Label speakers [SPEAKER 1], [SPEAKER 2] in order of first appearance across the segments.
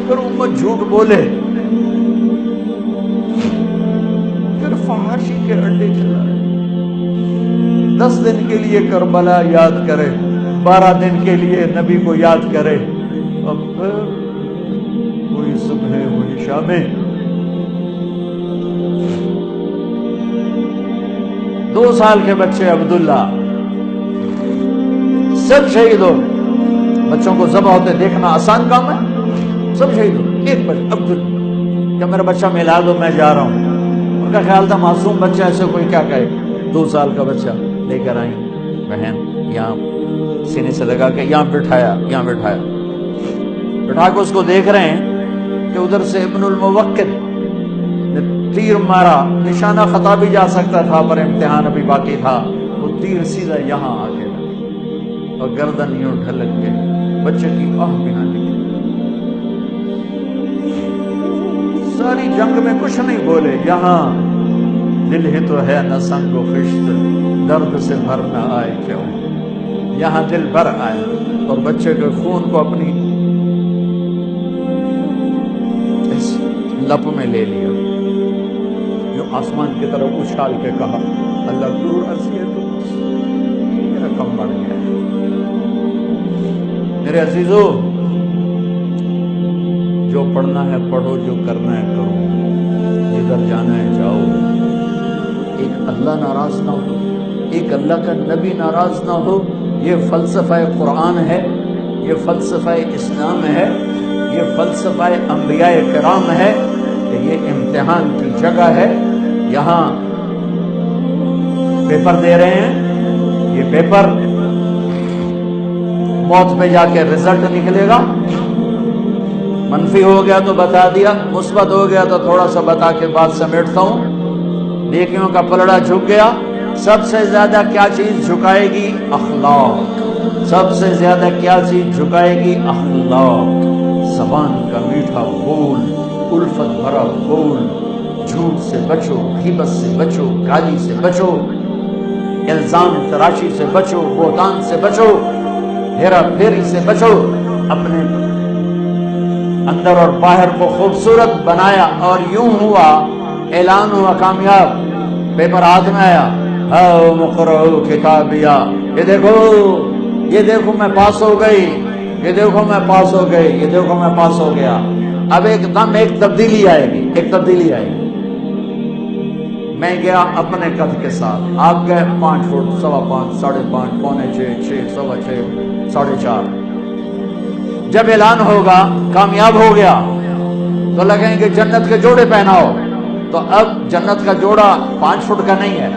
[SPEAKER 1] پھر امت جھوٹ بولے، پھر فحاشی کے اڈے چلائے، 10 دن کے لیے کربلا یاد کرے، 12 دن کے لیے نبی کو یاد کرے، اور پھر وہی صبح وہی شامیں۔ 2 سال کے بچے عبداللہ سب شہید ہو، بچوں کو ذبح ہوتے دیکھنا آسان کام ہے، سب شہید ہو، ایک بچہ عبداللہ کہ میرا بچہ ملا دو میں جا رہا ہوں۔ ان کا خیال تھا معصوم بچہ ایسے کوئی کیا کہے، 2 سال کا بچہ لے کر آئی بہن، یہاں سینے سے لگا کے یہاں بٹھایا بٹھا کے اس کو دیکھ رہے ہیں کہ ادھر سے ابن الموقد نے تیر مارا، نشانہ خطا بھی جا سکتا تھا پر امتحان ابھی باقی تھا، وہ تیر سیدھا یہاں آ کے لگا اور گردن یوں ڈھلک کے بچے کی آہ بھی نہ نکلی۔ ساری جنگ میں کچھ نہیں بولے، یہاں دل ہی تو ہے نہ سنگ و خشت، درد سے بھر نہ آئے کیوں، یہاں دل بھر آئے اور بچے کے خون کو اپنی اس لپ میں لے لیا، جو آسمان کی طرف اچھال کے کہا اللہ دور عرضی ہے تو میرا کم بڑھ گیا۔ میرے عزیزو، جو پڑھنا ہے پڑھو، جو کرنا ہے کرو، جدھر جانا ہے جاؤ، ایک اللہ ناراض نہ ہو، ایک اللہ کا نبی ناراض نہ ہو، یہ فلسفہ قرآن ہے، یہ فلسفہ اسلام ہے، یہ فلسفہ انبیاء کرام ہے کہ یہ امتحان کی جگہ ہے۔ یہاں پیپر دے رہے ہیں، یہ پیپر موت پہ جا کے رزلٹ نکلے گا، منفی ہو گیا تو بتا دیا، مثبت ہو گیا تو تھوڑا سا بتا کے بات سمیٹتا ہوں۔ نیکیوں کا پلڑا جھک گیا، سب سے زیادہ کیا چیز جھکائے گی؟ اخلاق۔ سب سے زیادہ کیا چیز جھکائے گی؟ اخلاق۔ زبان کا میٹھا بول، الفت بھرا بول، جھوٹ سے بچو، غیبت سے بچو، گالی سے بچو، الزام تراشی سے بچو، بہتان سے بچو، ہیرا پھیری سے بچو۔ اپنے اندر اور باہر کو خوبصورت بنایا اور یوں ہوا، اعلان ہوا کامیاب، پیپر ہاتھ میں آیا، ہاؤ مقرؤ کتابیہ، یہ دیکھو میں پاس ہو گئی، یہ دیکھو میں پاس ہو گئی، یہ دیکھو میں پاس ہو گیا۔ اب ایک تبدیلی آئے گی، میں گیا اپنے قد کے ساتھ، آپ گئے 5 فٹ، 5.25، 5.5، پونے 6، 6، 6.25، 4.5۔ جب اعلان ہوگا کامیاب ہو گیا تو لگیں گے جنت کے جوڑے پہناؤ، تو اب جنت کا جوڑا 5 فٹ کا نہیں ہے،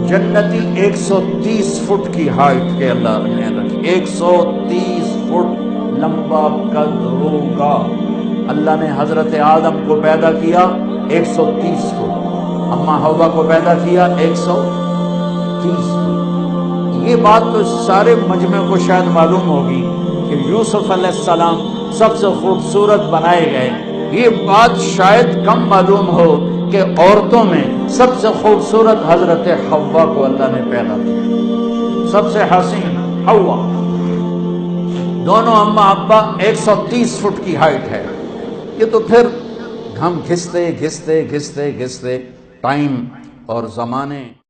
[SPEAKER 1] جنتی 130 فٹ کی ہائٹ کے اللہ نے رکھی، 130 فٹ لمبا قد ہوگا۔ اللہ نے حضرت آدم کو پیدا کیا 130 فٹ، اما حوا کو پیدا کیا 130 فٹ۔ یہ بات تو سارے مجمع کو شاید معلوم ہوگی کہ یوسف علیہ السلام سب سے خوبصورت بنائے گئے، یہ بات شاید کم معلوم ہو کہ عورتوں میں سب سے خوبصورت حضرت حوا کو اللہ نے پیدا کیا، سب سے حسین حوا، دونوں اما ابا 130 فٹ کی ہائٹ ہے۔ یہ تو پھر ہم گھستے ٹائم اور زمانے